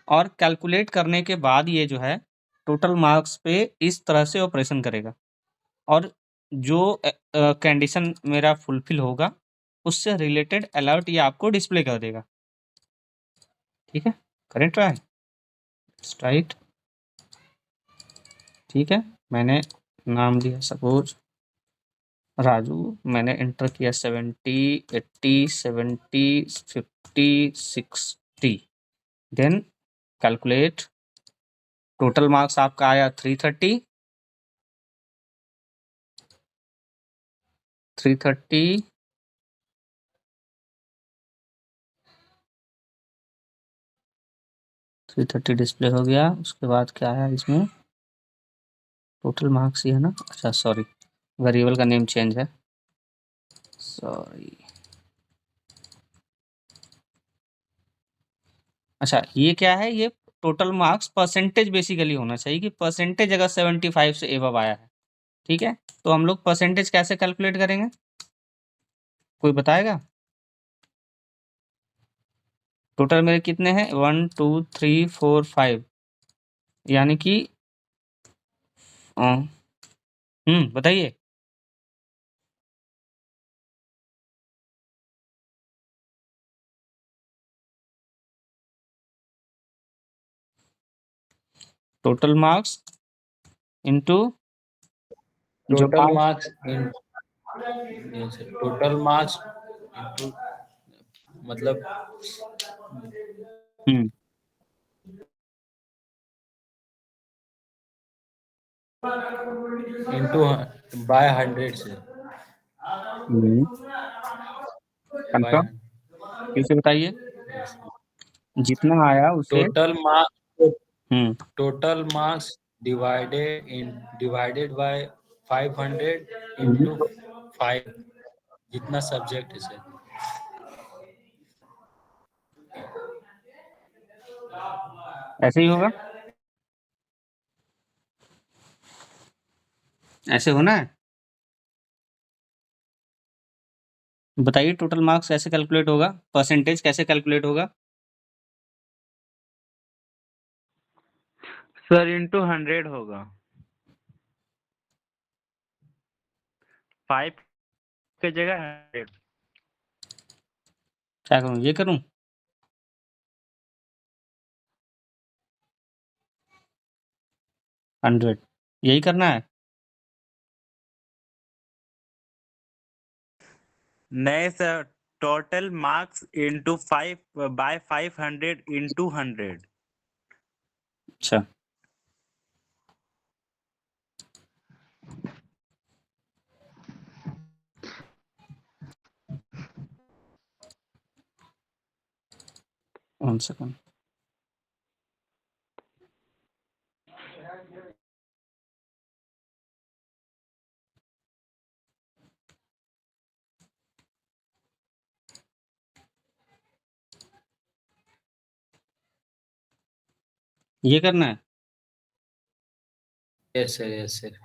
और कैलकुलेट करने के बाद ये जो है टोटल मार्क्स पे इस तरह से ऑपरेशन करेगा और जो कंडीशन मेरा फुलफिल होगा उससे रिलेटेड अलर्ट ये आपको डिस्प्ले कर देगा। ठीक है, करें ट्राई, राइट। ठीक है, मैंने नाम दिया सपोज राजू, मैंने एंटर किया 70 80 70 50 60, देन कैलकुलेट। टोटल मार्क्स आपका आया 330 330 330 डिस्प्ले हो गया। उसके बाद क्या है इसमें टोटल मार्क्स ही है ना, अच्छा सॉरी वेरिएबल का नेम चेंज है, सॉरी। अच्छा ये क्या है, ये टोटल मार्क्स परसेंटेज बेसिकली होना चाहिए कि परसेंटेज अगर 75 से एबव आया है। ठीक है, तो हम लोग परसेंटेज कैसे कैलकुलेट करेंगे, कोई बताएगा? टोटल मेरे कितने हैं 1 2 3 4 5, यानी कि बताइए। टोटल मार्क्स इनटू जो total marks total marks into मतलब इनटू बाय 100 से बाय कंफर्म फिर से बताइए, जितना आया उसे total marks divided by 500 into 5, जितना सब्जेक्ट है सर। ऐसे ही होगा, ऐसे होना है। बताइए टोटल मार्क्स कैसे कैलकुलेट होगा, परसेंटेज कैसे कैलकुलेट होगा? सर इंटू 100 होगा, 5 के जगह 100। क्या करूं, ये करूं? हंड्रेड, यही करना है। नहीं sir, total marks into 5 by 500 into 100। अच्छा वन सेकंड, ये करना है। Yes sir, yes sir.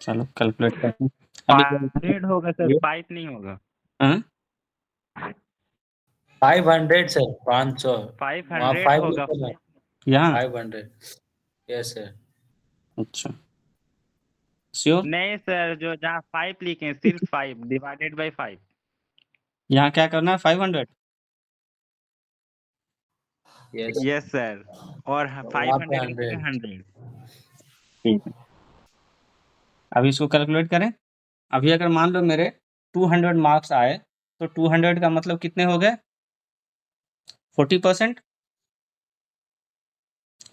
चलो कैलकुलेट करते हैं अभी। 500 होगा सर, 5 नहीं होगा। हाँ? 500 सर, 500 वहाँ 500 5 होगा। लिखा है, यहाँ 500। Yes sir. अच्छा श्योर। नहीं सर, जो जहाँ 5 लिखे हैं सिर्फ 5 डिवाइडेड बाय 5। यहाँ क्या करना है 500। यस यस सर, और वहाँ पे 500 की 100। जगह 100। ठीक है, अभी इसको कैलकुलेट करें। अभी अगर मान लो मेरे 200 मार्क्स आए तो 200 का मतलब कितने हो गए, 40%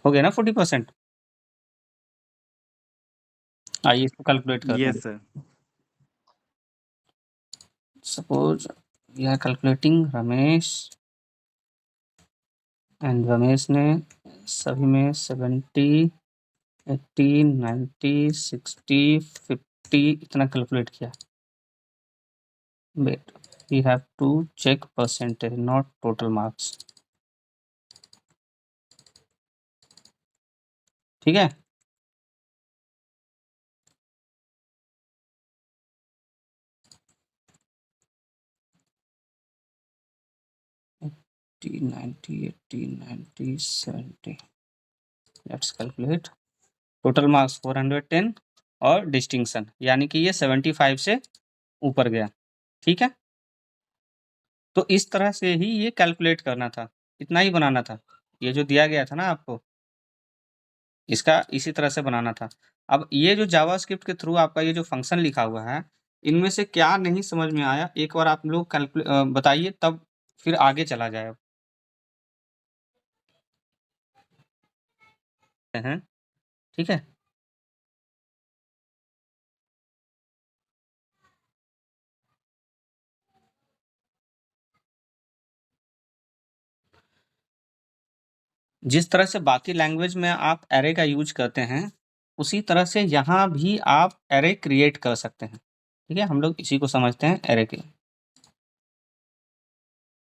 हो गए ना, 40%। आइए इसको कैलकुलेट करते हैं। Yes sir. Suppose we are calculating Ramesh, and Ramesh ने सभी में 70 80 90 60 50 इतना कैलकुलेट किया। Wait, we have to check percentage, not total marks. ठीक है, 80, 90, 80, 90, 70. Let's calculate. टोटल मार्क्स 410 और डिस्टिंक्शन, यानी कि ये 75 से ऊपर गया। ठीक है, तो इस तरह से ही ये कैलकुलेट करना था, इतना ही बनाना था। ये जो दिया गया था ना आपको, इसका इसी तरह से बनाना था। अब ये जो जावास्क्रिप्ट के थ्रू आपका ये जो फंक्शन लिखा हुआ है, इनमें से क्या नहीं समझ में आया, एक बार आप लोग बताइए, तब फिर आगे चला जाए। हैं, ठीक है। जिस तरह से बाकी लैंग्वेज में आप एरे का यूज करते हैं, उसी तरह से यहाँ भी आप एरे क्रिएट कर सकते हैं। ठीक है, हम लोग इसी को समझते हैं एरे के।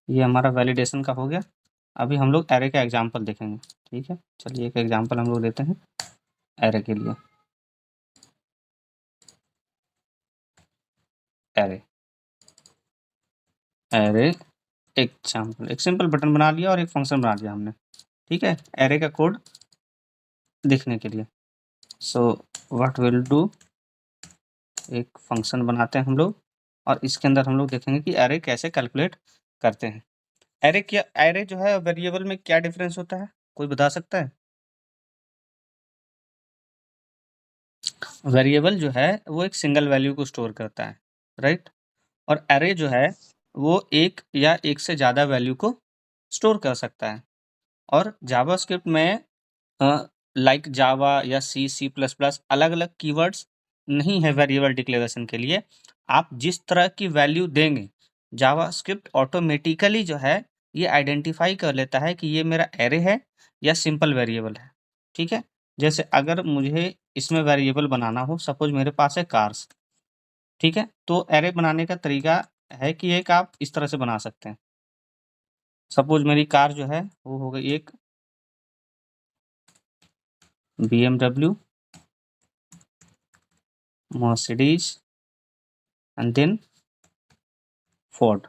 ये हमारा वैलिडेशन का हो गया। अभी हम लोग एरे का एग्जांपल देखेंगे। ठीक है, चलिए एक एग्जांपल हम लोग देते हैं एरे के लिए। एरे एरे एग्जांपल, एक सिंपल बटन बना लिया और एक फंक्शन बना लिया हमने। ठीक है, एरे का कोड देखने के लिए। सो व्हाट विल डू, एक फंक्शन बनाते हैं हम लोग, और इसके अंदर हम लोग देखेंगे कि एरे कैसे कैलकुलेट करते हैं। एरे जो है वेरिएबल में क्या डिफरेंस होता है, कोई बता सकता है? वेरिएबल जो है वो एक सिंगल वैल्यू को स्टोर करता है, राइट? और एरे जो है वो एक या एक से ज़्यादा वैल्यू को स्टोर कर सकता है। और जावास्क्रिप्ट में लाइक जावा या सी प्लस प्लस अलग अलग कीवर्ड्स नहीं है वेरिएबल डिक्लेरेशन के लिए। आप जिस तरह की वैल्यू देंगे, जावास्क्रिप्ट ऑटोमेटिकली जो है ये आइडेंटिफाई कर लेता है कि ये मेरा एरे है या सिंपल वेरिएबल है। ठीक है, जैसे अगर मुझे इसमें वेरिएबल बनाना हो, सपोज मेरे पास है कार्स। ठीक है, तो एरे बनाने का तरीका है कि एक आप इस तरह से बना सकते हैं। सपोज मेरी कार जो है वो हो गई एक BMW, Mercedes and then Ford.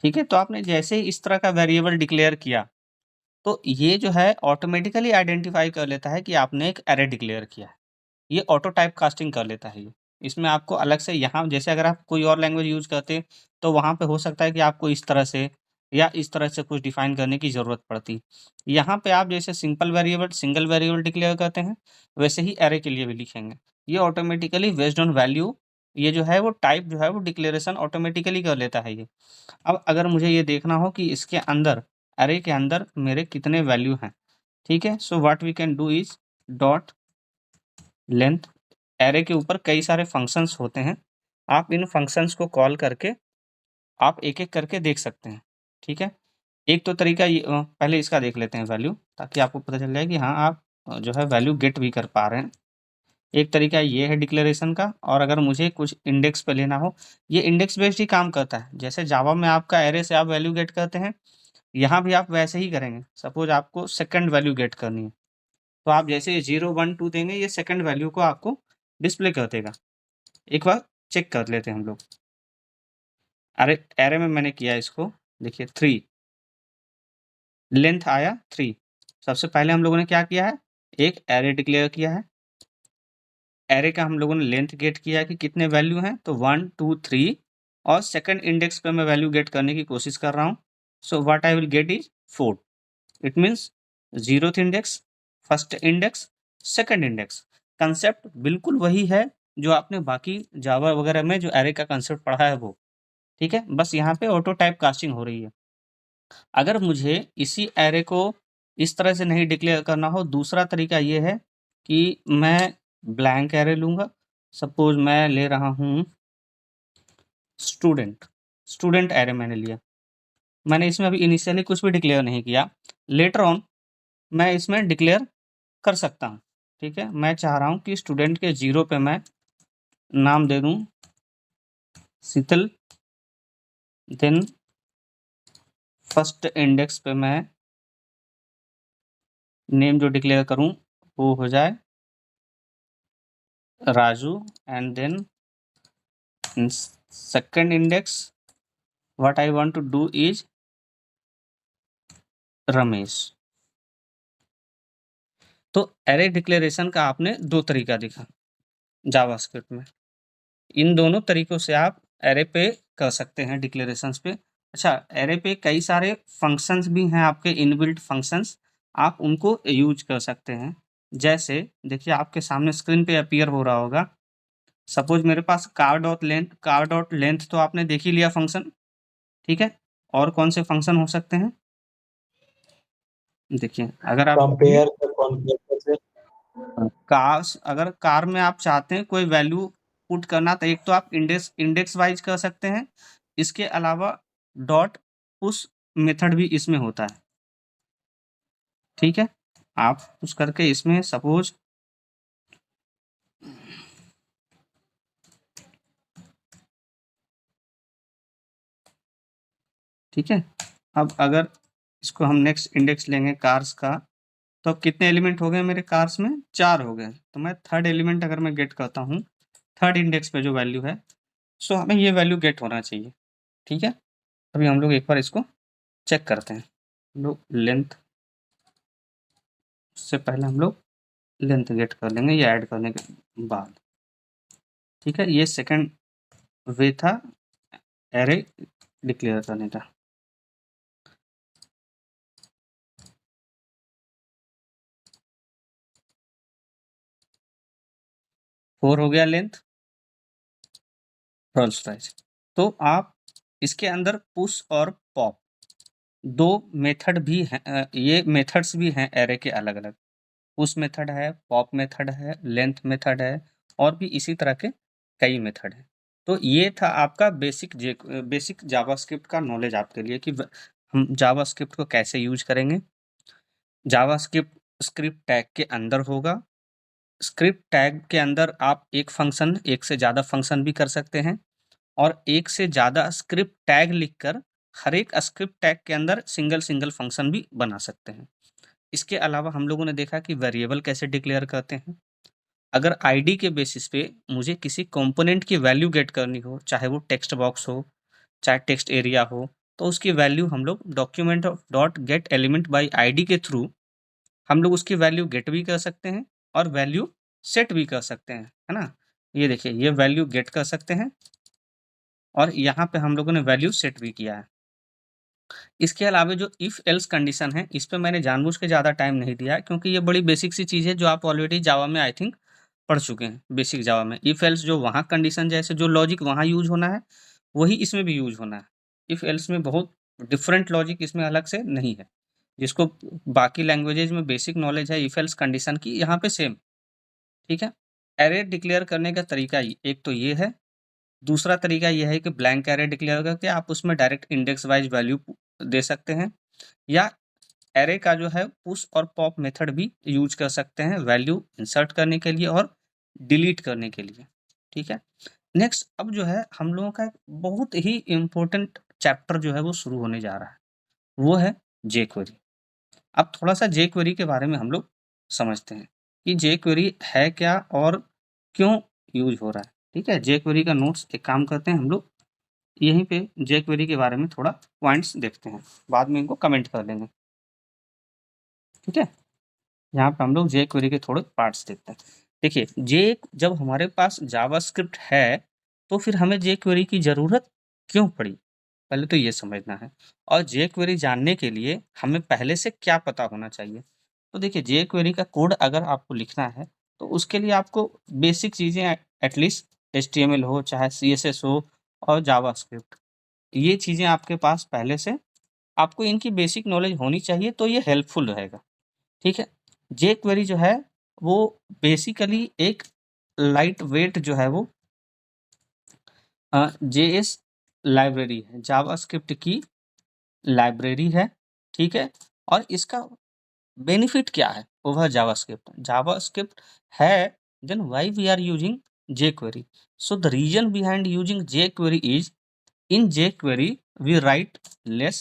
ठीक है, तो आपने जैसे ही इस तरह का वेरिएबल डिक्लेयर किया, तो ये जो है ऑटोमेटिकली आइडेंटिफाई कर लेता है कि आपने एक एरे डिक्लेयर किया है। ये ऑटो टाइप कास्टिंग कर लेता है ये। इसमें आपको अलग से यहाँ, जैसे अगर आप कोई और लैंग्वेज यूज़ करते हैं, तो वहाँ पे हो सकता है कि आपको इस तरह से या इस तरह से कुछ डिफाइन करने की ज़रूरत पड़ती। यहाँ पे आप जैसे सिंगल वेरिएबल डिक्लेयर करते हैं, वैसे ही एरे के लिए भी लिखेंगे। ये ऑटोमेटिकली बेस्ड ऑन वैल्यू, ये जो है वो टाइप जो है वो डिक्लेरेशन ऑटोमेटिकली कर लेता है ये। अब अगर मुझे ये देखना हो कि इसके अंदर, एरे के अंदर मेरे कितने वैल्यू हैं, ठीक है, so what we can do is dot length. Array के ऊपर कई सारे फंक्शंस होते हैं, आप इन फंक्शंस को कॉल करके आप एक-एक करके देख सकते हैं। ठीक है, एक तो तरीका ये पहले इसका देख लेते हैं वैल्यू, ताकि आपको पता चल जाए कि हाँ, आप जो है वैल्यू गेट भी कर पा रहे हैं। एक तरीका ये है डिक्लेरेशन का, और अगर मुझे कुछ इंडेक्स पे लेना हो, ये इंडेक्स बेस्ड ही काम करता है। जैसे जावा में आपका एरे से आप वैल्यू गेट करते हैं, यहाँ भी आप वैसे ही करेंगे। सपोज आपको सेकंड वैल्यू गेट करनी है, तो आप जैसे 0, 1, 2 देंगे, ये सेकंड वैल्यू को आपको डिस्प्ले कर देगा। एक बार चेक कर लेते हैं हम लोग। अरे एरे में मैंने किया इसको, देखिए 3 लेंथ आया 3। सबसे पहले हम लोगों ने क्या किया है, एक एरे डिक्लेयर किया है। एरे का हम लोगों ने लेंथ गेट किया है कि कितने वैल्यू हैं, तो 1, 2, 3, और सेकंड इंडेक्स पे मैं वैल्यू गेट करने की कोशिश कर रहा हूँ। So what I will get is 4। It means 0th index, first index, second index. Concept बिल्कुल वही है जो आपने बाकी जावा वगैरह में जो एरे का कंसेप्ट पढ़ा है वो। ठीक है, बस यहाँ पे ऑटो टाइप कास्टिंग हो रही है। अगर मुझे इसी एरे को इस तरह से नहीं डिक्लेयर करना हो, दूसरा तरीका ये है कि मैं ब्लैंक एरे लूँगा। सपोज़ मैं ले रहा हूँ स्टूडेंट एरे मैंने लिया। मैंने इसमें अभी इनिशियली कुछ भी डिक्लेयर नहीं किया। लेटर ऑन मैं इसमें डिक्लेयर कर सकता हूँ। ठीक है, मैं चाह रहा हूँ कि स्टूडेंट के 0 पे मैं नाम दे दूँ शीतल, देन फर्स्ट इंडेक्स पे मैं नेम जो डिक्लेयर करूँ वो हो जाए Raju, and then in second index what I want to do is Ramesh. तो एरे डिक्लेरेशन का आपने 2 तरीका देखा जावास्क्रिप्ट में। इन दोनों तरीकों से आप एरे पे कर सकते हैं डिक्लेरेशंस पे। अच्छा, एरे पे कई सारे फंक्शंस भी हैं आपके इनबिल्ट फंक्शंस, आप उनको यूज़ कर सकते हैं। जैसे देखिए आपके सामने स्क्रीन पे अपीयर हो रहा होगा। सपोज़ मेरे पास कार डॉट लेंथ तो आपने देख ही लिया फंक्शन, ठीक है? और कौन से फंक्शन हो सकते हैं? देखिए अगर आप कंपेयर कर अगर कार में आप चाहते हैं कोई वैल्यू पुट करना, तो एक तो आप इंडेक्स वाइज कर सकते हैं। इसके अलावा डॉट पुश मेथड भी इसमें होता है, ठीक है? आप पुश करके इसमें सपोज ठीक है। अब अगर इसको हम नेक्स्ट इंडेक्स लेंगे कार्स का, तो अब कितने एलिमेंट हो गए मेरे कार्स में? 4 हो गए। तो मैं थर्ड एलिमेंट अगर मैं गेट करता हूँ, थर्ड इंडेक्स पे जो वैल्यू है, सो हमें ये वैल्यू गेट होना चाहिए, ठीक है? अभी हम लोग एक बार इसको चेक करते हैं। हम लोग लेंथ से पहले हम लोग लेंथ गेट कर लेंगे ये ऐड करने के बाद, ठीक है? ये सेकंड वे था एरे डिक्लेयर करने का। फोर हो गया लेंथ, रोल्स रॉयस। तो आप इसके अंदर पुश और पॉप 2 मेथड भी हैं, ये मेथड्स भी हैं एरे के अलग-अलग। पुश मेथड है, पॉप मेथड है, लेंथ मेथड है और भी इसी तरह के कई मेथड हैं। तो ये था आपका बेसिक जावास्क्रिप्ट का नॉलेज आपके लिए कि हम जावास्क्रिप्ट को कैसे यूज़ करेंगे। जावास्क्रिप्ट स्क्रिप्ट टैग के अंदर होगा। स्क्रिप्ट टैग के अंदर आप एक फंक्शन, एक से ज़्यादा फंक्शन भी कर सकते हैं और एक से ज़्यादा स्क्रिप्ट टैग लिखकर हर एक स्क्रिप्ट टैग के अंदर सिंगल फंक्शन भी बना सकते हैं। इसके अलावा हम लोगों ने देखा कि वेरिएबल कैसे डिक्लेयर करते हैं। अगर आईडी के बेसिस पे मुझे किसी कंपोनेंट की वैल्यू गेट करनी हो, चाहे वो टेक्स्ट बॉक्स हो, चाहे टेक्स्ट एरिया हो, तो उसकी वैल्यू हम लोग document dot gate element by ID के थ्रू हम लोग उसकी वैल्यू गेट भी कर सकते हैं और वैल्यू सेट भी कर सकते हैं, है ना? ये देखिए ये वैल्यू गेट कर सकते हैं और यहाँ पे हम लोगों ने वैल्यू सेट भी किया है। इसके अलावा जो इफ एल्स कंडीशन है, इस पे मैंने जानबूझ के ज़्यादा टाइम नहीं दिया है क्योंकि ये बड़ी बेसिक सी चीज़ है जो आप ऑलरेडी जावा में आई थिंक पढ़ चुके हैं, बेसिक जावा में। इफ एल्स जो वहाँ कंडीशन जैसे जो लॉजिक वहाँ यूज़ होना है, वही इसमें भी यूज़ होना है। इफ एल्स में बहुत डिफरेंट लॉजिक इसमें अलग से नहीं है। जिसको बाकी लैंग्वेजेज़ में बेसिक नॉलेज है इफ एल्स कंडीशन की, यहाँ पे सेम, ठीक है? एरे डिक्लेयर करने का तरीका एक तो ये है। दूसरा तरीका ये है कि ब्लैंक एरे डिक्लेयर करके आप उसमें डायरेक्ट इंडेक्स वाइज वैल्यू दे सकते हैं या एरे का जो है पुश और पॉप मेथड भी यूज कर सकते हैं वैल्यू इंसर्ट करने के लिए और डिलीट करने के लिए, ठीक है? नेक्स्ट अब जो है हम लोगों का एक बहुत ही इम्पोर्टेंट चैप्टर जो है वो शुरू होने जा रहा है, वो है जेक्वेरी। अब थोड़ा-सा जेक्वेरी के बारे में हम लोग समझते हैं कि जेक्वेरी है क्या और क्यों यूज़ हो रहा है, ठीक है? जेक्वेरी का नोट्स एक काम करते हैं हम लोग यहीं पे जेक्वेरी के बारे में थोड़ा पॉइंट्स देखते हैं, बाद में इनको कमेंट कर लेंगे, ठीक है? यहाँ पे हम लोग जेक्वेरी के थोड़े पार्ट्स देखते हैं। देखिए जब हमारे पास जावास्क्रिप्ट है, तो फिर हमें जेक्वेरी की ज़रूरत क्यों पड़ी? पहले तो ये समझना है और जेक्वेरी जानने के लिए हमें पहले से क्या पता होना चाहिए? तो देखिए जेक्वेरी का कोड अगर आपको लिखना है, तो उसके लिए आपको बेसिक चीज़ें एटलीस्ट एचटीएमएल हो, चाहे सीएसएस हो और जावास्क्रिप्ट, ये चीज़ें आपके पास पहले से आपको इनकी बेसिक नॉलेज होनी चाहिए, तो ये हेल्पफुल रहेगा, ठीक है? जेक्वेरी जो है, वो बेसिकली एक लाइट वेट जो है वो जेएस लाइब्रेरी है, जावास्क्रिप्ट की लाइब्रेरी है, ठीक है? और इसका बेनिफिट क्या है ओवर जावास्क्रिप्ट? जावास्क्रिप्ट है, then why we are using jQuery? So the reason behind using jQuery is in jQuery we write less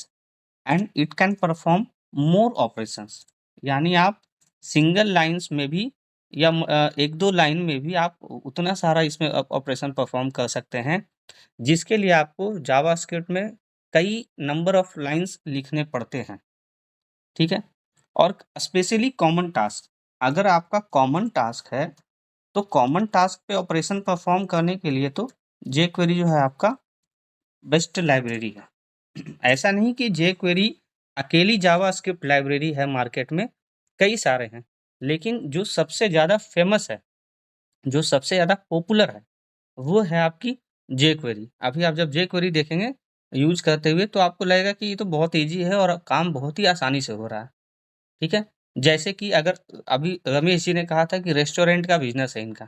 and it can perform more operations. यानी आप सिंगल लाइन्स में भी या एक दो लाइन में भी आप उतना सारा इसमें ऑपरेशन परफॉर्म कर सकते हैं, जिसके लिए आपको जावास्क्रिप्ट में कई नंबर ऑफ लाइन्स लिखने पड़ते हैं। ठीक है। और स्पेशली कॉमन टास्क, अगर आपका कॉमन टास्क है तो कॉमन टास्क पे ऑपरेशन परफॉर्म करने के लिए तो jQuery जो है आपका बेस्ट लाइब्रेरी है। ऐसा नहीं कि jQuery अकेली जावास्क्रिप्ट लाइब्रेरी है, मार्केट में कई सारे हैं, लेकिन जो सबसे ज़्यादा फेमस है, जो सबसे ज़्यादा पॉपुलर है, वो है आपकी jQuery। अभी आप जब jQuery देखेंगे यूज़ करते हुए तो आपको लगेगा कि ये तो बहुत ईज़ी है और काम बहुत ही आसानी से हो रहा है, ठीक है? जैसे कि अगर अभी रमेश जी ने कहा था कि रेस्टोरेंट का बिज़नेस है इनका,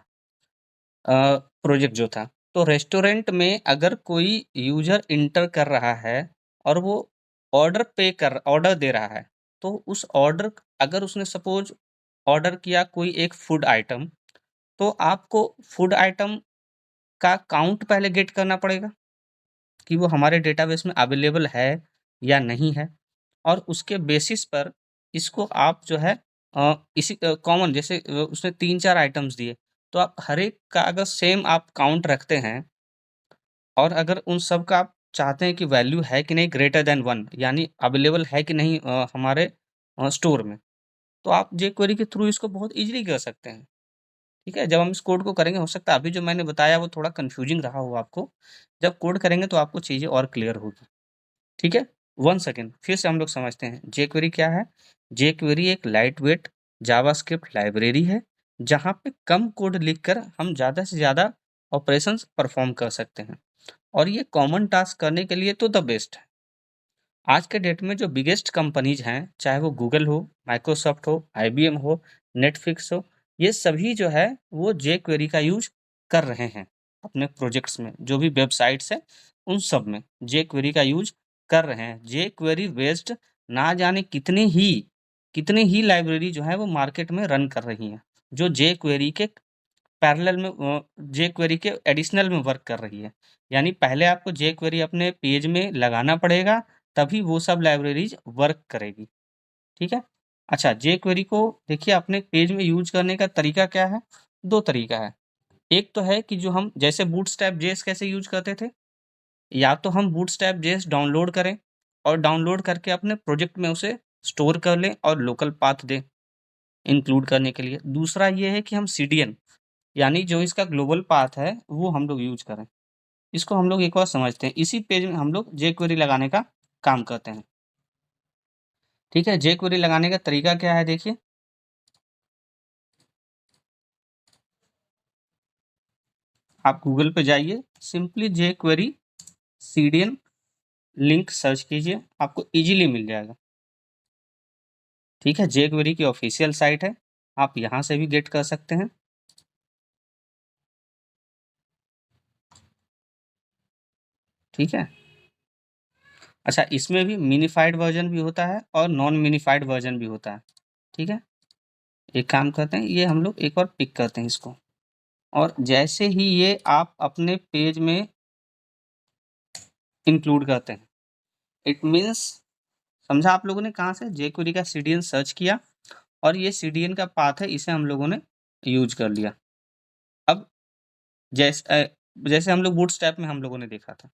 प्रोजेक्ट जो था, तो रेस्टोरेंट में अगर कोई यूज़र इंटर कर रहा है और वो ऑर्डर दे रहा है, तो उस ऑर्डर, अगर उसने सपोज़ ऑर्डर किया कोई एक फूड आइटम, तो आपको फूड आइटम का काउंट पहले गेट करना पड़ेगा कि वो हमारे डेटाबेस में अवेलेबल है या नहीं है, और उसके बेसिस पर इसको आप जो है इसी कॉमन, जैसे उसने 3-4 आइटम्स दिए, तो आप हर एक का अगर सेम आप काउंट रखते हैं और अगर उन सब का आप चाहते हैं कि वैल्यू है कि नहीं ग्रेटर देन 1, यानी अवेलेबल है कि नहीं हमारे स्टोर में, तो आप jQuery के थ्रू इसको बहुत ईज़िली कर सकते हैं। ठीक है? जब हम इस कोड को करेंगे, हो सकता है अभी जो मैंने बताया वो थोड़ा कन्फ्यूजिंग रहा हो आपको। जब कोड करेंगे तो आपको चीज़ें और क्लियर होगी। ठीक है? 1 सेकंड फिर से हम लोग समझते हैं jQuery क्या है? jQuery एक लाइट वेट जावास्क्रिप्ट लाइब्रेरी है, जहाँ पे कम कोड लिखकर हम ज़्यादा से ज़्यादा ऑपरेशंस परफॉर्म कर सकते हैं, और ये कॉमन टास्क करने के लिए तो द बेस्ट है। आज के डेट में जो बिगेस्ट कंपनीज हैं, चाहे वो गूगल हो, माइक्रोसॉफ्ट हो, IBM हो, नेटफ्लिक्स हो, ये सभी जो है वो jQuery का यूज़ कर रहे हैं अपने प्रोजेक्ट्स में। जो भी वेबसाइट्स हैं, उन सब में jQuery का यूज़ कर रहे हैं। jQuery बेस्ड ना जाने कितनी ही लाइब्रेरी जो है वो मार्केट में रन कर रही हैं, जो jQuery के पैरेलल में jQuery के एडिशनल में वर्क कर रही है। यानी पहले आपको jQuery अपने पेज में लगाना पड़ेगा, तभी वो सब लाइब्रेरीज़ वर्क करेगी, ठीक है? अच्छा, jQuery को देखिए अपने पेज में यूज़ करने का तरीका क्या है? 2 तरीका है। एक तो है कि जो हम जैसे बूटस्ट्रैप जेएस कैसे यूज़ करते थे? या तो हम बूटस्ट्रैप जेएस डाउनलोड करें और डाउनलोड करके अपने प्रोजेक्ट में उसे स्टोर कर लें और लोकल पाथ दें इंक्लूड करने के लिए। दूसरा ये है कि हम सीडीएन, यानी जो इसका ग्लोबल पाथ है, वो हम लोग यूज़ करें। इसको हम लोग एक बार समझते हैं। इसी पेज में हम लोग jQuery लगाने का काम करते हैं। ठीक है? jQuery लगाने का तरीका क्या है देखिए। आप गूगल पे जाइए, simply jQuery CDN link search कीजिए, आपको ईज़िली मिल जाएगा। ठीक है? jQuery की ऑफ़िशियल साइट है, आप यहाँ से भी गेट कर सकते हैं। ठीक है? अच्छा, इसमें भी मिनिफाइड वर्ज़न भी होता है और नॉन मिनिफाइड वर्ज़न भी होता है। ठीक है? एक काम करते हैं, ये हम लोग एक बार पिक करते हैं इसको, और जैसे ही ये आप अपने पेज में इंक्लूड करते हैं, इट मीन्स, समझा आप लोगों ने कहाँ से? jQuery का सीडीएन सर्च किया और ये सीडीएन का पाथ है, इसे हम लोगों ने यूज़ कर लिया। अब जैसे हम लोग बूटस्ट्रैप में हम लोगों ने देखा था।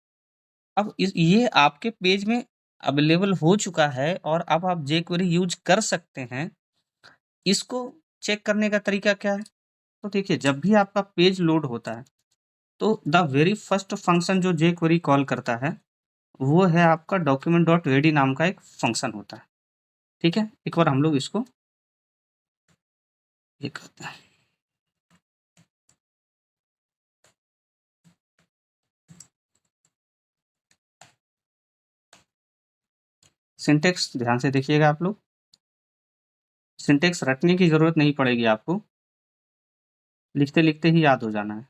अब इस ये आपके पेज में अवेलेबल हो चुका है और अब आप jQuery यूज़ कर सकते हैं। इसको चेक करने का तरीका क्या है? तो देखिए, जब भी आपका पेज लोड होता है, तो द वेरी फर्स्ट फंक्शन जो jQuery कॉल करता है, वो है आपका document.ready नाम का एक फंक्शन होता है। ठीक है? एक बार हम लोग इसको ये करते हैं। सिंटैक्स ध्यान से देखिएगा आप लोग। सिंटैक्स रटने की ज़रूरत नहीं पड़ेगी आपको, लिखते-लिखते ही याद हो जाना है।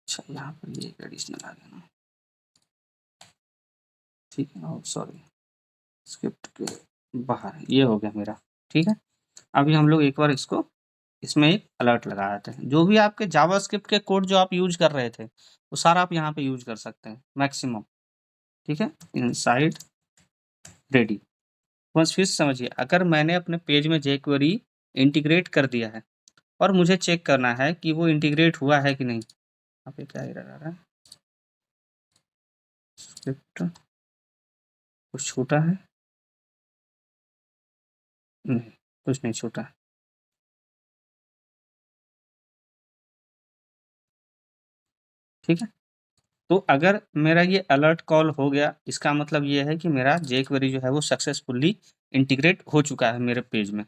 अच्छा, यहाँ पर ये एक एडिशनल आ गया ना। ठीक है, ओह सॉरी, स्क्रिप्ट के बाहर ये हो गया मेरा। ठीक है? अभी हम लोग एक बार इसको इसमें एक अलर्ट लगा देते हैं। जो भी आपके जावास्क्रिप्ट के कोड जो आप यूज़ कर रहे थे, वो सारा आप यहाँ पे यूज़ कर सकते हैं, मैक्सिमम। ठीक है? Inside ready. बस फिर से समझिए, अगर मैंने अपने पेज में jQuery इंटीग्रेट कर दिया है और मुझे चेक करना है कि वो इंटीग्रेट हुआ है कि नहीं। यहाँ पे क्या एरर आ रहा है? स्क्रिप्ट कुछ छूटा है। नहीं, कुछ नहीं छूटा। ठीक है, तो अगर मेरा ये अलर्ट कॉल हो गया, इसका मतलब ये है कि मेरा jQuery जो है वो सक्सेसफुली इंटीग्रेट हो चुका है मेरे पेज में।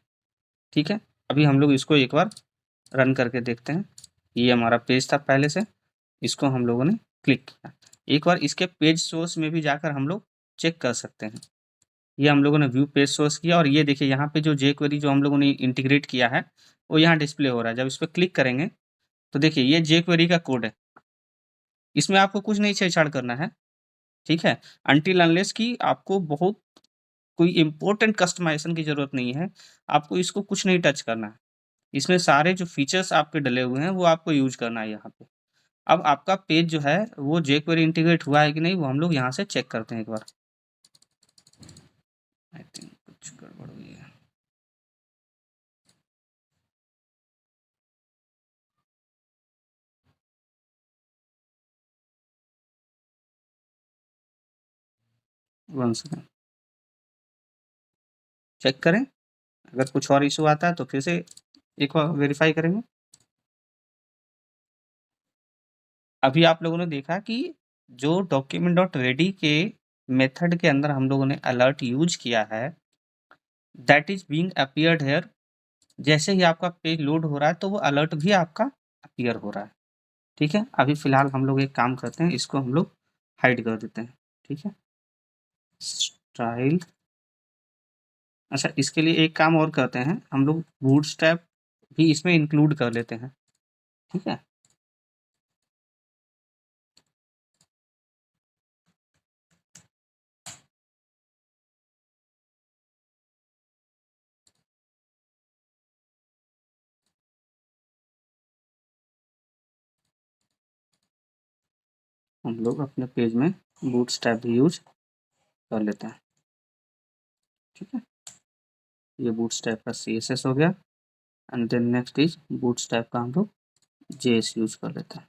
ठीक है, अभी हम लोग इसको एक बार रन करके देखते हैं। ये हमारा पेज था पहले से, इसको हम लोगों ने क्लिक किया। एक बार इसके पेज सोर्स में भी जाकर हम लोग चेक कर सकते हैं। ये हम लोगों ने व्यू पेज सोर्स किया और ये देखिए यहाँ पे जो jQuery जो हम लोगों ने इंटीग्रेट किया है वो यहाँ डिस्प्ले हो रहा है। जब इस पे क्लिक करेंगे तो देखिए ये jQuery का कोड है, इसमें आपको कुछ नहीं छेड़छाड़ करना है। ठीक है, अनटिल अनलेस कि आपको बहुत कोई इम्पोर्टेंट कस्टमाइजेशन की ज़रूरत नहीं है, आपको इसको कुछ नहीं टच करना है। इसमें सारे जो फीचर्स आपके डले हुए हैं वो आपको यूज़ करना है यहाँ पे। अब आपका पेज जो है वो jQuery इंटीग्रेट हुआ है कि नहीं वो हम लोग यहाँ से चेक करते हैं एक बार। आई थिंक कुछ गड़बड़ हुई है। वन सेकंड, चेक करें, अगर कुछ और इशू आता है तो फिर से एक बार वेरीफाई करेंगे। अभी आप लोगों ने देखा कि जो document.ready के मेथड के अंदर हम लोगों ने अलर्ट यूज किया है, that is being appeared here. जैसे ही आपका पेज लोड हो रहा है तो वो अलर्ट भी आपका अपीयर हो रहा है। ठीक है, अभी फिलहाल हम लोग एक काम करते हैं, इसको हम लोग हाइड कर देते हैं। ठीक है, स्टाइल, अच्छा इसके लिए एक काम और करते हैं, हम लोग बूटस्ट्रैप भी इसमें इंक्लूड कर लेते हैं। ठीक है, हम लोग अपने पेज में बूटस्ट्रैप भी यूज कर लेते हैं। ठीक है, ये बूटस्ट्रैप का CSS हो गया and then next is Bootstrap का हम लोग JS यूज कर लेते हैं।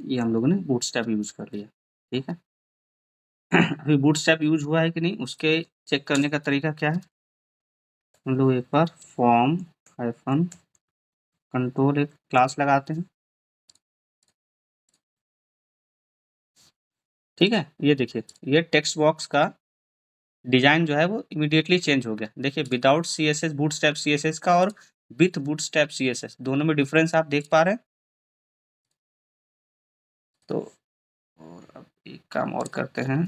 ये हम लोगों ने बूटस्ट्रैप यूज कर लिया। ठीक है, अभी बूटस्ट्रैप यूज हुआ है कि नहीं उसके चेक करने का तरीका क्या है, हम लोग एक बार फॉर्म हाइफन कंट्रोल एक क्लास लगाते हैं। ठीक है, ये देखिए ये टेक्स्ट बॉक्स का डिजाइन जो है वो इमीडिएटली चेंज हो गया। देखिए विदाउट CSS बूटस्ट्रैप CSS का और विथ बूटस्ट्रैप CSS दोनों में डिफरेंस आप देख पा रहे हैं। तो और अब एक काम और करते हैं,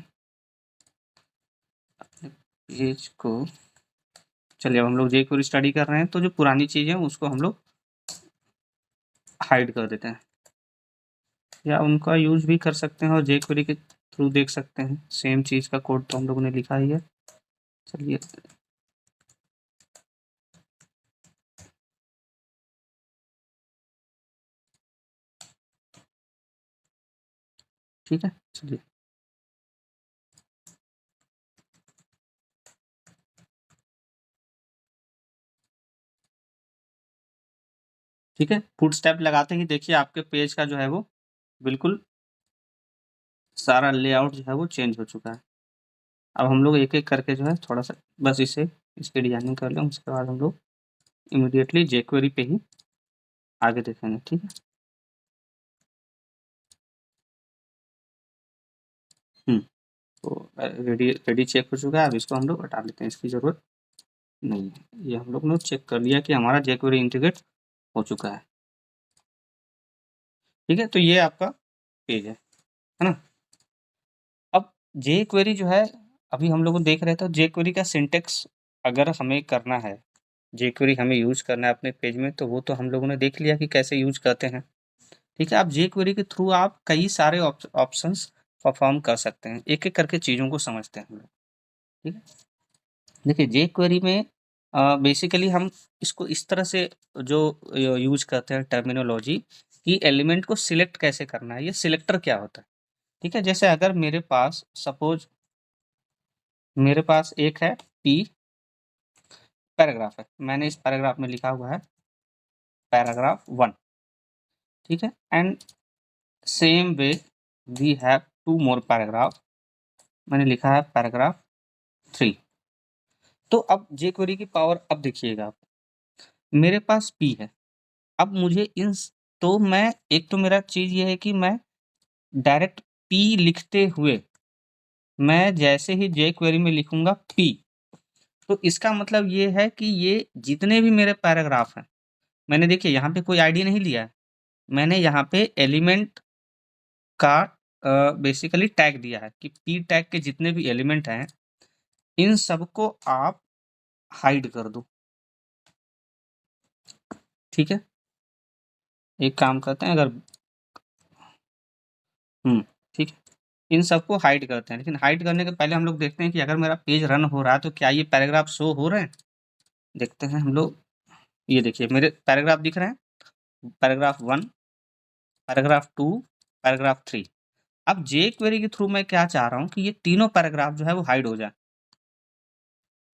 अपने पेज को, चलिए अब हम लोग jQuery स्टडी कर रहे हैं तो जो पुरानी चीज़ है उसको हम लोग हाइड कर देते हैं, या उनका यूज भी कर सकते हैं और jQuery के थ्रू देख सकते हैं। सेम चीज़ का कोड तो हम लोगों ने लिखा ही है। चलिए ठीक है, चलिए ठीक है, फुटस्टेप लगाते ही देखिए आपके पेज का जो है वो बिल्कुल सारा लेआउट जो है वो चेंज हो चुका है। अब हम लोग एक-एक करके जो है थोड़ा-सा बस इसे इसकी डिजाइनिंग कर लें, उसके बाद हम लोग इमीडिएटली jQuery पे ही आगे देखेंगे। ठीक है, तो रेडी रेडी चेक हो चुका है, अब इसको हम लोग हटा लेते हैं, इसकी ज़रूरत नहीं है। ये हम लोग ने चेक कर लिया कि हमारा jQuery इंटीग्रेट हो चुका है। ठीक है, तो ये आपका पेज है ना? अब jQuery जो है अभी हम लोग देख रहे थे, jQuery का सिंटेक्स अगर हमें करना है, jQuery हमें यूज़ करना है अपने पेज में, तो वो तो हम लोगों ने देख लिया कि कैसे यूज़ करते हैं। ठीक है, आप jQuery के थ्रू आप कई सारे ऑप्शंस परफॉर्म कर सकते हैं। एक-एक करके चीज़ों को समझते हैं हम लोग। ठीक है, देखिए jQuery में बेसिकली हम इसको इस तरह से जो यूज़ करते हैं टर्मिनोलॉजी कि एलिमेंट को सिलेक्ट कैसे करना है, ये सिलेक्टर क्या होता है। ठीक है, जैसे अगर मेरे पास सपोज मेरे पास एक है P पैराग्राफ है, मैंने इस पैराग्राफ में लिखा हुआ है पैराग्राफ 1। ठीक है, and same way we have 2 more paragraph मैंने लिखा है पैराग्राफ 3। तो अब jQuery की पावर अब देखिएगा आप, मेरे पास P है। अब मुझे तो मैं एक तो मेरा चीज़ ये है कि मैं डायरेक्ट P लिखते हुए मैं जैसे ही jQuery में लिखूँगा P, तो इसका मतलब ये है कि ये जितने भी मेरे पैराग्राफ हैं, मैंने देखिए यहाँ पे कोई आईडी नहीं लिया है। मैंने यहाँ पे एलिमेंट का बेसिकली टैग दिया है कि P टैग के जितने भी एलिमेंट हैं, इन सबको आप हाइड कर दो। ठीक है? एक काम करते हैं, अगर ठीक है। इन सबको हाइड करते हैं, लेकिन हाइड करने के पहले हम लोग देखते हैं कि अगर मेरा पेज रन हो रहा है तो क्या ये पैराग्राफ शो हो रहे हैं? देखते हैं हम लोग। ये देखिए मेरे पैराग्राफ दिख रहे हैं, पैराग्राफ 1, पैराग्राफ 2, पैराग्राफ 3। अब jQuery के थ्रू मैं क्या चाह रहा हूँ कि ये तीनों पैराग्राफ जो है वो हाइड हो जाए।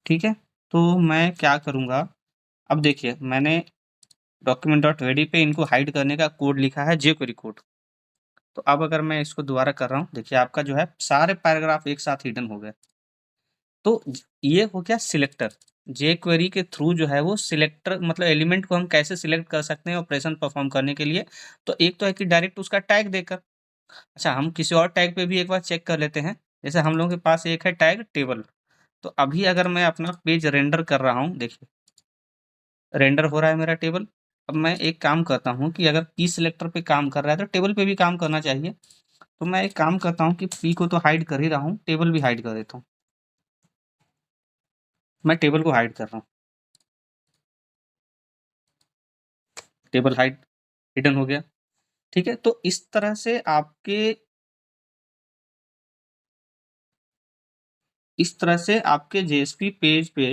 ठीक है? तो मैं क्या करूँगा, अब देखिए मैंने document.ready पे इनको हाइड करने का कोड लिखा है, jQuery कोड। तो अब अगर मैं इसको दोबारा कर रहा हूँ, देखिए आपका जो है सारे पैराग्राफ एक साथ हिडन हो गए। तो ये हो गया सिलेक्टर। jQuery के थ्रू जो है वो सिलेक्टर, मतलब एलिमेंट को हम कैसे सिलेक्ट कर सकते हैं ऑपरेशन परफॉर्म करने के लिए। तो एक तो है कि डायरेक्ट उसका टैग देकर। अच्छा, हम किसी और टैग पे भी एक बार चेक कर लेते हैं। जैसे हम लोगों के पास एक है टैग टेबल। तो अभी अगर मैं अपना पेज रेंडर कर रहा हूँ, देखिए रेंडर हो रहा है मेरा टेबल। अब मैं एक काम करता हूँ कि अगर पी सिलेक्टर पे काम कर रहा है तो टेबल पे भी काम करना चाहिए। तो मैं एक काम करता हूँ कि पी को तो हाइड कर ही रहा हूँ, टेबल भी हाइड कर देता हूँ। मैं टेबल को हाइड कर रहा हूँ, टेबल हाइड हिडन हो गया। ठीक है? तो इस तरह से आपके जेएसपी पेज पे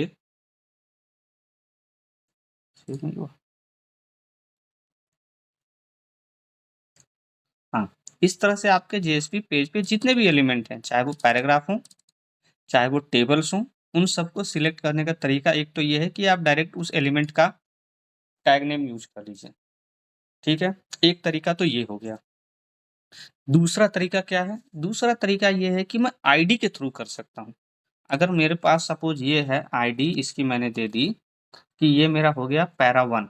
हाँ, इस तरह से आपके जेएसपी पेज पे जितने भी एलिमेंट हैं, चाहे वो पैराग्राफ हों, चाहे वो टेबल्स हों, उन सबको सिलेक्ट करने का तरीका एक तो ये है कि आप डायरेक्ट उस एलिमेंट का टैग नेम यूज़ कर लीजिए। ठीक है? एक तरीका तो ये हो गया। दूसरा तरीका क्या है? दूसरा तरीका ये है कि मैं आईडी के थ्रू कर सकता हूँ। अगर मेरे पास सपोज़ ये है आईडी, इसकी मैंने दे दी कि ये मेरा हो गया पैरा 1।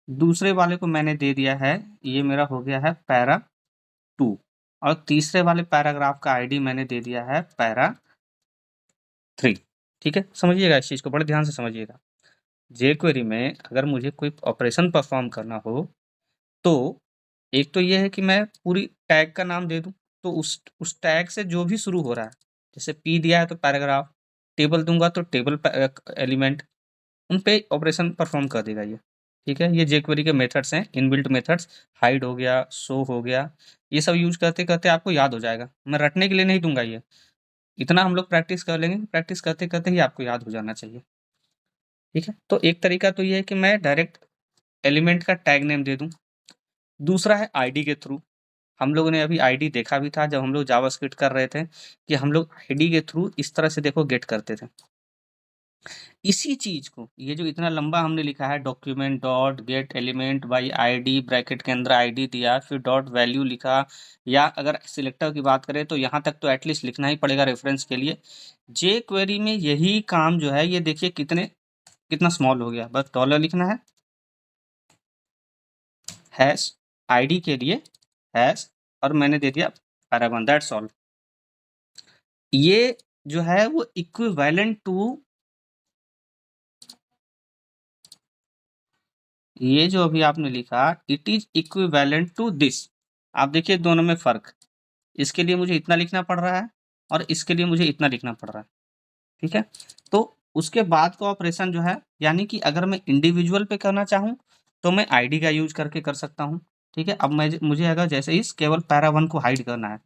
दूसरे वाले को मैंने दे दिया है, ये मेरा हो गया है पैरा 2, और तीसरे वाले पैराग्राफ का आईडी मैंने दे दिया है पैरा 3। ठीक है? समझिएगा, इस चीज़ को बड़े ध्यान से समझिएगा। jQuery में अगर मुझे कोई ऑपरेशन परफॉर्म करना हो, तो एक तो ये है कि मैं पूरी टैग का नाम दे दूँ, तो उस टैग से जो भी शुरू हो रहा है, जैसे P दिया है तो पैराग्राफ, टेबल दूँगा तो टेबल एलिमेंट, उन पे ऑपरेशन परफॉर्म कर देगा ये। ठीक है? ये jQuery के मेथड्स हैं, इनबिल्ट मेथड्स। हाइड हो गया, शो हो गया, ये सब यूज़ करते-करते आपको याद हो जाएगा। मैं रटने के लिए नहीं दूँगा ये। इतना हम लोग प्रैक्टिस कर लेंगे, प्रैक्टिस करते-करते ही आपको याद हो जाना चाहिए। ठीक है? तो एक तरीका तो ये है कि मैं डायरेक्ट एलिमेंट का टैग नेम दे दूँ। दूसरा है आईडी के थ्रू। हम लोगों ने अभी आईडी देखा भी था जब हम लोग जावास्क्रिप्ट कर रहे थे, कि हम लोग आईडी के थ्रू इस तरह से देखो गेट करते थे। इसी चीज़ को, ये जो इतना लंबा हमने लिखा है document dot gate element by ID, bracket के अंदर आईडी दिया, फिर डॉट वैल्यू लिखा, या अगर सिलेक्टर की बात करें तो यहाँ तक तो एटलीस्ट लिखना ही पड़ेगा रेफरेंस के लिए। jQuery में यही काम जो है, ये देखिए कितना स्मॉल हो गया। बस डॉलर लिखना है, हैश आईडी के लिए हैश, और मैंने दे दिया पैरागॉन, दैट्स ऑल। ये जो है वो इक्विवेलेंट टू, ये जो अभी आपने लिखा, it is equivalent to this. आप देखिए दोनों में फर्क, इसके लिए मुझे इतना लिखना पड़ रहा है और इसके लिए मुझे इतना लिखना पड़ रहा है। ठीक है? तो उसके बाद का ऑपरेशन जो है, यानी कि अगर मैं इंडिविजुअल पे करना चाहूँ तो मैं आईडी का यूज करके कर सकता हूँ। ठीक है? अब मुझे अगर जैसे इस केवल पैरा 1 को हाइड करना है,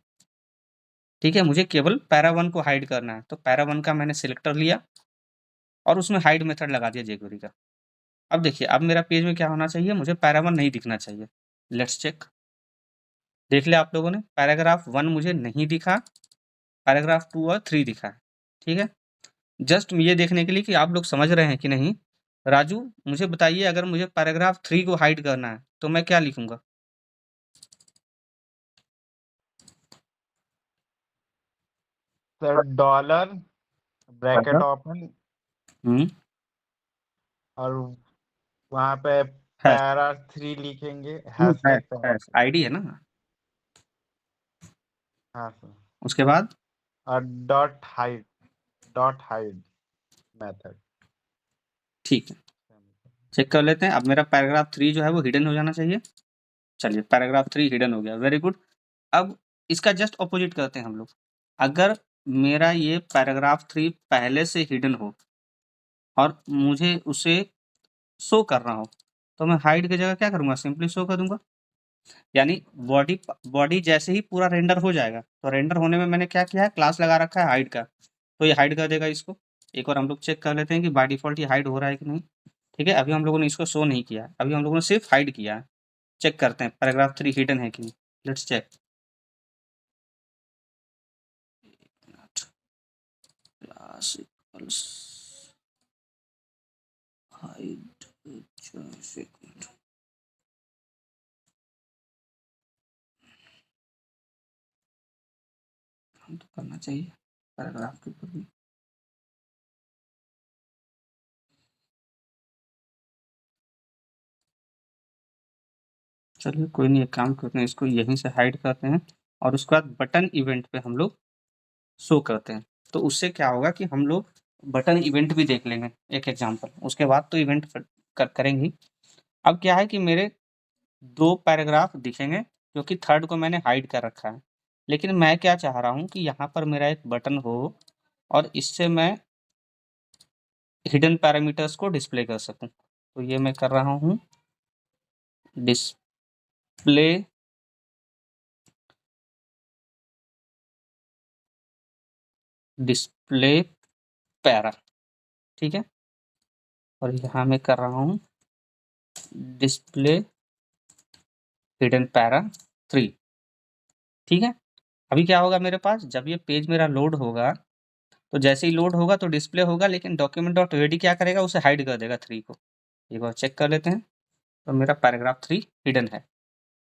ठीक है, मुझे केवल पैरा 1 को हाइड करना है, तो पैरा 1 का मैंने सिलेक्टर लिया और उसमें हाइड मेथड लगा दिया jQuery का। अब देखिए, अब मेरा पेज में क्या होना चाहिए, मुझे पैरा 1 नहीं दिखना चाहिए। Let's check. देख लिया आप लोगों ने, पैराग्राफ 1 मुझे नहीं दिखा, पैराग्राफ 2 और 3 दिखा है। ठीक है? जस्ट ये देखने के लिए कि आप लोग समझ रहे हैं कि नहीं। राजू, मुझे बताइए, अगर मुझे पैराग्राफ 3 को हाइड करना है तो मैं क्या लिखूंगा? सर डॉलर ब्रैकेट ओपन और वहाँ पे है पैरा 3 लिखेंगे हैशटैग पैरा। आईडी है ना। हाँ सर। उसके बाद और डॉट हाइड मेथड। ठीक है, चेक कर लेते हैं। अब मेरा पैराग्राफ 3 जो है वो हिडन हो जाना चाहिए। चलिए पैराग्राफ 3 हिडन हो गया, वेरी गुड। अब इसका जस्ट ऑपोजिट करते हैं हम लोग। अगर मेरा ये पैराग्राफ 3 पहले से हिडन हो और मुझे उसे शो करना हो, तो मैं हाइड की जगह क्या करूँगा, सिंपली शो कर दूँगा। यानी बॉडी जैसे ही पूरा रेंडर हो जाएगा, तो रेंडर होने में मैंने क्या किया है, क्लास लगा रखा है हाइड का, तो ये हाइड कर देगा इसको। एक बार हम लोग चेक कर लेते हैं कि बाय डिफ़ॉल्ट ये हाइड हो रहा है कि नहीं। ठीक है, अभी हम लोगों ने इसको शो नहीं किया है, अभी हम लोगों ने सिर्फ हाइड किया है। चेक करते हैं पैराग्राफ 3 हिडन है कि नहीं। Let's check. Class equals hide second. हम तो करना चाहिए पैराग्राफ के ऊपर भी। चलिए कोई नहीं, एक काम करते हैं, इसको यहीं से हाइड करते हैं और उसके बाद बटन इवेंट पे हम लोग शो करते हैं। तो उससे क्या होगा कि हम लोग बटन इवेंट भी देख लेंगे एक एग्जांपल, उसके बाद तो इवेंट करेंगे। अब क्या है कि मेरे 2 पैराग्राफ दिखेंगे क्योंकि थर्ड को मैंने हाइड कर रखा है। लेकिन मैं क्या चाह रहा हूँ कि यहाँ पर मेरा एक बटन हो और इससे मैं हिडन पैरामीटर्स को डिस्प्ले कर सकूँ। तो ये मैं कर रहा हूँ, डिस्प्ले पैरा, ठीक है। और यहाँ मैं कर रहा हूँ डिस्प्ले हिडन पैरा 3, ठीक है। अभी क्या होगा मेरे पास, जब ये पेज मेरा लोड होगा, तो जैसे ही लोड होगा तो डिस्प्ले होगा, लेकिन document.ready क्या करेगा, उसे हाइड कर देगा 3 को। एक बार चेक कर लेते हैं। तो मेरा पैराग्राफ 3 हिडन है,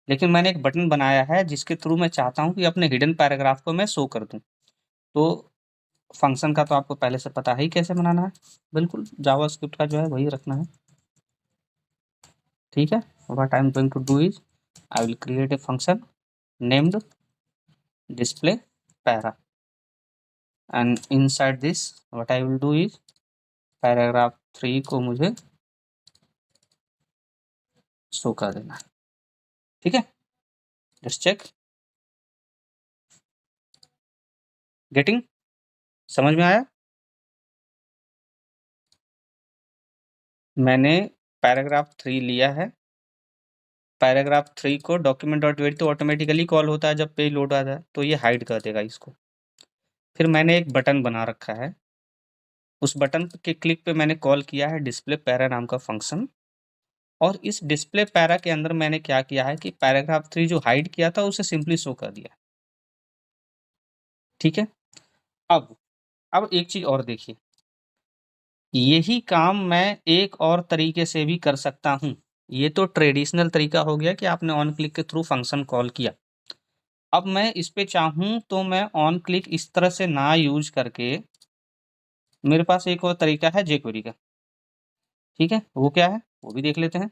लेकिन मैंने एक बटन बनाया है जिसके थ्रू मैं चाहता हूँ कि अपने हिडन पैराग्राफ को मैं शो कर दूँ। तो फंक्शन का तो आपको पहले से पता है ही कैसे बनाना है, बिल्कुल जावास्क्रिप्ट का जो है वही रखना है, ठीक है। What I am going to do is I will create a function named display para, and inside this what I will do is paragraph 3 को मुझे शो कर देना है, ठीक है। Let's check. गेटिंग, समझ में आया। मैंने पैराग्राफ 3 लिया है, पैराग्राफ 3 को document.ready तो ऑटोमेटिकली कॉल होता है जब पेज लोड आता है, तो ये हाइड कर देगा इसको। फिर मैंने एक बटन बना रखा है, उस बटन के क्लिक पे मैंने कॉल किया है डिस्प्ले पैरा नाम का फंक्शन, और इस डिस्प्ले पैरा के अंदर मैंने क्या किया है कि पैराग्राफ 3 जो हाइड किया था उसे सिंपली शो कर दिया, ठीक है। अब एक चीज़ और देखिए, यही काम मैं एक और तरीके से भी कर सकता हूँ। ये तो ट्रेडिशनल तरीका हो गया कि आपने ऑन क्लिक के थ्रू फंक्शन कॉल किया। अब मैं इस पे चाहूँ तो मैं ऑन क्लिक इस तरह से ना यूज़ करके, मेरे पास एक और तरीका है jQuery का, ठीक है। वो क्या है, वो भी देख लेते हैं।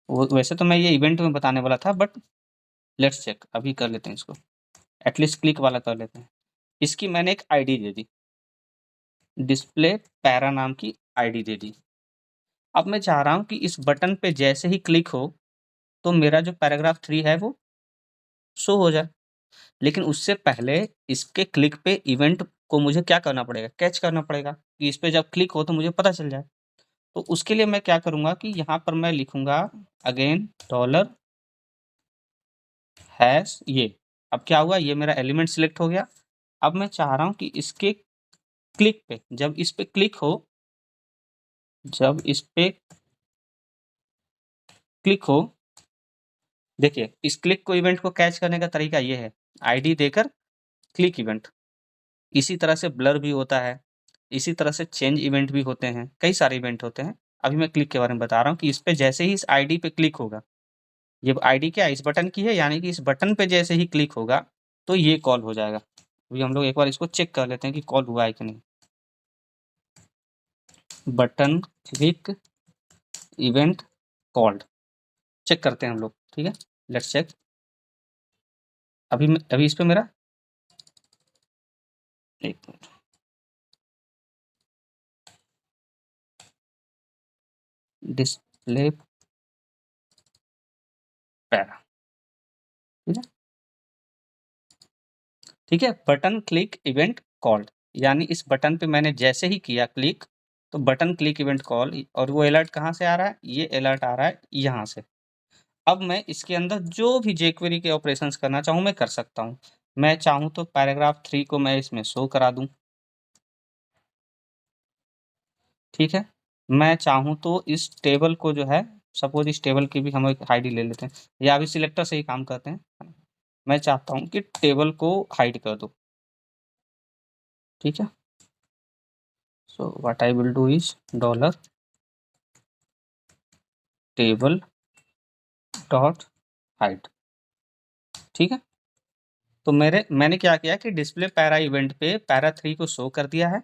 वो वैसे तो मैं ये इवेंट में बताने वाला था, बट लेट्स चेक, अभी कर लेते हैं इसको, एटलीस्ट क्लिक वाला कर लेते हैं। इसकी मैंने एक आईडी दे दी, डिस्प्ले पैरा नाम की आईडी दे दी। अब मैं चाह रहा हूँ कि इस बटन पे जैसे ही क्लिक हो तो मेरा जो पैराग्राफ 3 है वो शो हो जाए। लेकिन उससे पहले इसके क्लिक पे इवेंट को मुझे क्या करना पड़ेगा, कैच करना पड़ेगा कि इस पे जब क्लिक हो तो मुझे पता चल जाए। तो उसके लिए मैं क्या करूँगा कि यहाँ पर मैं लिखूँगा अगेन डॉलर हैश ये। अब क्या हुआ, ये मेरा एलिमेंट सिलेक्ट हो गया। अब मैं चाह रहा हूँ कि इसके क्लिक पे, जब इस पे क्लिक हो, जब इस पे क्लिक हो, देखिए इस क्लिक को इवेंट को कैच करने का तरीका ये है, आईडी देकर क्लिक इवेंट। इसी तरह से ब्लर भी होता है, इसी तरह से चेंज इवेंट भी होते हैं, कई सारे इवेंट होते हैं। अभी मैं क्लिक के बारे में बता रहा हूँ कि इस पे जैसे ही इस आईडी पे क्लिक होगा, ये आईडी क्या है, इस बटन की है, यानी कि इस बटन पे जैसे ही क्लिक होगा तो ये कॉल हो जाएगा। अभी हम लोग एक बार इसको चेक कर लेते हैं कि कॉल हुआ है कि नहीं। Button click event called, check करते हैं हम लोग, ठीक है, लेट्स चेक। अभी इस पे मेरा एक मिनट, डिस्प्ले पैरा, ठीक है, ठीक है, बटन क्लिक इवेंट कॉल्ड, यानी इस बटन पे मैंने जैसे ही किया क्लिक तो बटन क्लिक इवेंट कॉल, और वो अलर्ट कहाँ से आ रहा है, ये अलर्ट आ रहा है यहाँ से। अब मैं इसके अंदर जो भी jQuery के ऑपरेशंस करना चाहूँ मैं कर सकता हूँ। मैं चाहूँ तो पैराग्राफ 3 को मैं इसमें शो करा दूँ, ठीक है। मैं चाहूँ तो इस टेबल को जो है, सपोज इस टेबल की भी हम एक आईडी ले लेते हैं, या अभी सिलेक्टर से ही काम करते हैं। मैं चाहता हूँ कि टेबल को हाइड कर दो, ठीक है। So what I will do is dollar table dot hide, ठीक है। तो मैंने क्या किया कि डिस्प्ले पैरा इवेंट पे पैरा 3 को शो कर दिया है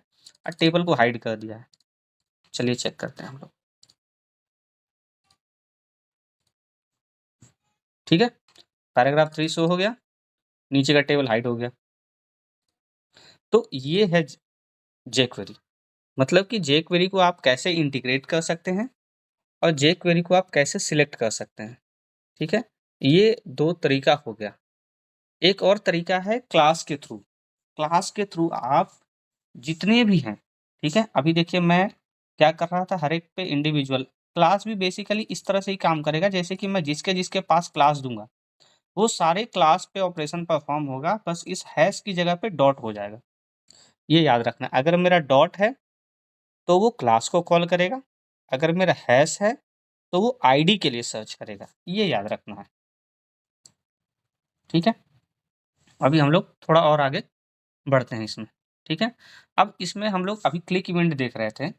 और टेबल को हाइड कर दिया है। चलिए चेक करते हैं हम लोग, ठीक है। पैराग्राफ 3 शो हो गया, नीचे का टेबल हाइड हो गया। तो ये है jQuery, मतलब कि jQuery को आप कैसे इंटीग्रेट कर सकते हैं और jQuery को आप कैसे सिलेक्ट कर सकते हैं, ठीक है। ये 2 तरीका हो गया। एक और तरीका है क्लास के थ्रू। क्लास के थ्रू आप जितने भी हैं, ठीक है। अभी देखिए मैं क्या कर रहा था, हर एक पे इंडिविजुअल क्लास भी बेसिकली इस तरह से ही काम करेगा, जैसे कि मैं जिसके पास क्लास दूंगा वो सारे क्लास पे ऑपरेशन परफॉर्म होगा, बस इस हैश की जगह पे डॉट हो जाएगा। ये याद रखना, अगर मेरा डॉट है तो वो क्लास को कॉल करेगा, अगर मेरा हैश है तो वो आईडी के लिए सर्च करेगा, ये याद रखना है, ठीक है। अभी हम लोग थोड़ा और आगे बढ़ते हैं इसमें, ठीक है। अब इसमें हम लोग अभी क्लिक इवेंट देख रहे थे,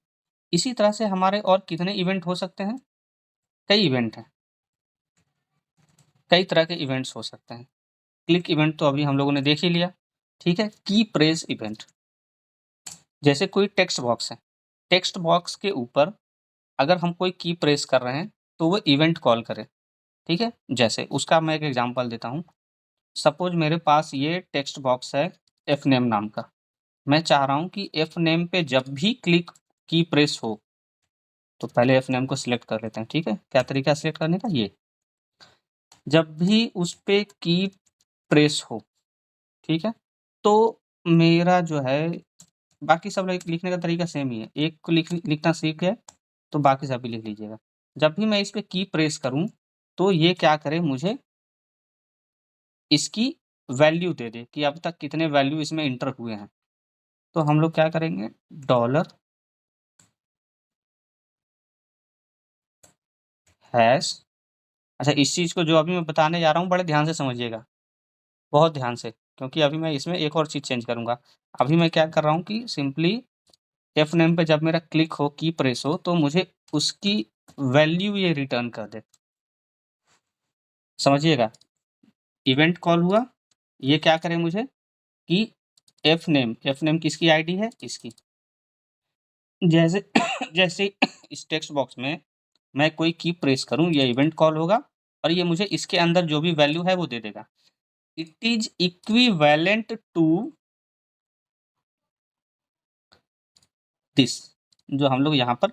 इसी तरह से हमारे और कितने इवेंट हो सकते हैं, कई इवेंट हैं, कई तरह के इवेंट्स हो सकते हैं। क्लिक इवेंट तो अभी हम लोगों ने देख ही लिया, ठीक है। की प्रेस इवेंट, जैसे कोई टेक्स्ट बॉक्स है, टेक्स्ट बॉक्स के ऊपर अगर हम कोई की प्रेस कर रहे हैं तो वो इवेंट कॉल करे, ठीक है। जैसे उसका मैं एक एग्जांपल देता हूँ। सपोज मेरे पास ये टेक्स्ट बॉक्स है एफ नेम नाम का, मैं चाह रहा हूँ कि एफ नेम पे जब भी क्लिक की प्रेस हो तो पहले एफ नेम को सिलेक्ट कर लेते हैं, ठीक है। क्या तरीका सिलेक्ट करने का, ये जब भी उस पे की प्रेस हो, ठीक है, तो मेरा जो है बाकी सब लिखने का तरीका सेम ही है, एक को लिखना सीख गए तो बाकी सब भी लिख लीजिएगा। जब भी मैं इस पे की प्रेस करूं तो ये क्या करे, मुझे इसकी वैल्यू दे दे कि अब तक कितने वैल्यू इसमें इंटर हुए हैं। तो हम लोग क्या करेंगे, डॉलर हैश, अच्छा इस चीज़ को जो अभी मैं बताने जा रहा हूँ बड़े ध्यान से समझिएगा, बहुत ध्यान से, क्योंकि अभी मैं इसमें एक और चीज़ चेंज करूँगा। अभी मैं क्या कर रहा हूँ कि सिंपली एफ नेम पे जब मेरा क्लिक हो, की प्रेस हो, तो मुझे उसकी वैल्यू ये रिटर्न कर दे, समझिएगा। इवेंट कॉल हुआ, ये क्या करे मुझे कि एफ नेम किसकी आईडी है, इसकी। जैसे जैसे इस टेक्स्ट बॉक्स में मैं कोई की प्रेस करूं ये इवेंट कॉल होगा और ये मुझे इसके अंदर जो भी वैल्यू है वो दे देगा। It is equivalent to this, जो हम लोग यहाँ पर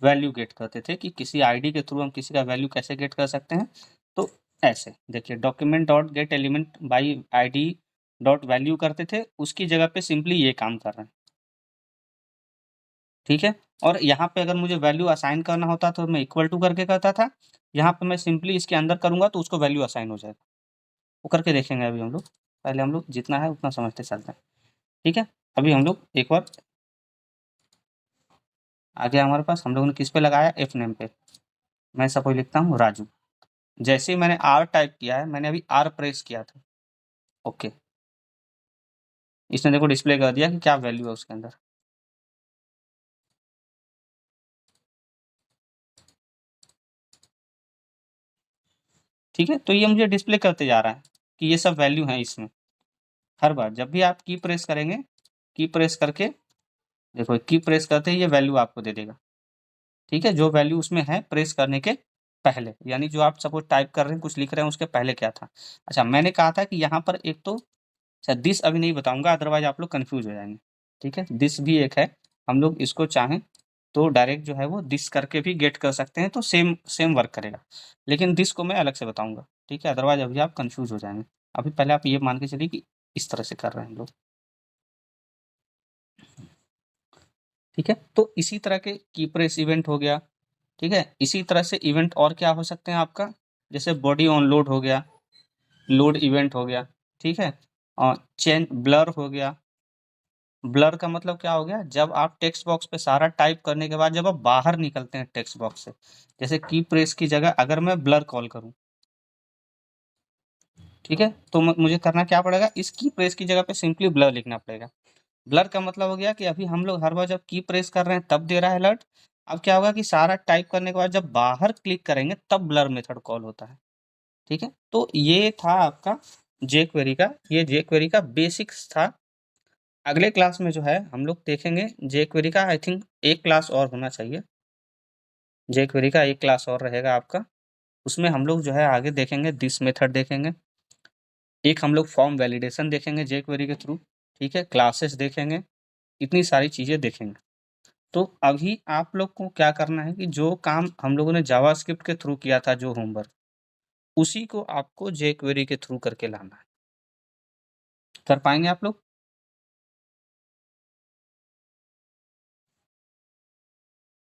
वैल्यू गेट करते थे कि किसी आईडी के थ्रू हम किसी का वैल्यू कैसे गेट कर सकते हैं। तो ऐसे देखिए, document dot gate element by ID dot value करते थे, उसकी जगह पे सिंपली ये काम कर रहे हैं, ठीक है। और यहाँ पे अगर मुझे वैल्यू असाइन करना होता तो मैं इक्वल टू करके करता था, यहाँ पे मैं सिंपली इसके अंदर करूँगा तो उसको वैल्यू असाइन हो जाएगा। वो करके देखेंगे अभी हम लोग, पहले हम लोग जितना है उतना समझते चलते हैं, ठीक है। अभी हम लोग एक बार आगे, हमारे पास हम लोगों ने किस पे लगाया, एफ नेम पे। मैं सपोज लिखता हूँ राजू, जैसे ही मैंने आर टाइप किया है, मैंने अभी आर प्रेस किया था, ओके, इसने देखो डिस्प्ले कर दिया कि क्या वैल्यू है उसके अंदर। ठीक है, तो ये मुझे डिस्प्ले करते जा रहा है कि ये सब वैल्यू है इसमें, हर बार जब भी आप की प्रेस करेंगे, की प्रेस करके देखो की प्रेस करते ही ये वैल्यू आपको दे देगा, ठीक है? जो वैल्यू उसमें है प्रेस करने के पहले, यानी जो आप सपोज़ टाइप कर रहे हैं, कुछ लिख रहे हैं, उसके पहले क्या था। अच्छा, मैंने कहा था कि यहाँ पर एक तो अच्छा दिस अभी नहीं बताऊँगा, अदरवाइज़ आप लोग कन्फ्यूज़ हो जाएँगे, ठीक है? दिस भी एक है, हम लोग इसको चाहें तो डायरेक्ट जो है वो दिस करके भी गेट कर सकते हैं, तो सेम सेम वर्क करेगा। लेकिन दिस को मैं अलग से बताऊँगा, ठीक है? अदरवाइज़ अभी आप कन्फ्यूज़ हो जाएँगे। अभी पहले आप ये मान के चलिए कि इस तरह से कर रहे हैं हम लोग। ठीक है? तो इसी तरह के की प्रेस इवेंट हो गया, ठीक है? इसी तरह से इवेंट और क्या हो सकते हैं आपका, जैसे बॉडी ऑन लोड हो गया, लोड इवेंट हो गया, ठीक है? और चेन ब्लर हो गया। ब्लर का मतलब क्या हो गया, जब आप टेक्स्ट बॉक्स पे सारा टाइप करने के बाद जब आप बाहर निकलते हैं टेक्स्ट बॉक्स से, जैसे की प्रेस की जगह अगर मैं ब्लर कॉल करूँ, ठीक है? तो मुझे करना क्या पड़ेगा, इस की प्रेस की जगह पे सिंपली ब्लर लिखना पड़ेगा। ब्लर का मतलब हो गया कि अभी हम लोग हर बार जब की प्रेस कर रहे हैं तब दे रहा है अलर्ट, अब क्या होगा कि सारा टाइप करने के बाद जब बाहर क्लिक करेंगे तब ब्लर मेथड कॉल होता है, ठीक है? तो ये था आपका जेक्वेरी का, ये जेक्वेरी का बेसिक्स था। अगले क्लास में जो है हम लोग देखेंगे जेक्वेरी का, आई थिंक एक क्लास और होना चाहिए। जेक्वेरी का एक क्लास और रहेगा आपका, उसमें हम लोग जो है आगे देखेंगे दिस मेथड देखेंगे, एक हम लोग फॉर्म वैलिडेशन देखेंगे जेक्वेरी के थ्रू, ठीक है? क्लासेस देखेंगे, इतनी सारी चीज़ें देखेंगे। तो अभी आप लोग को क्या करना है कि जो काम हम लोगों ने जावास्क्रिप्ट के थ्रू किया था, जो होमवर्क, उसी को आपको जेक्वेरी के थ्रू करके लाना है। कर पाएँगे आप लोग?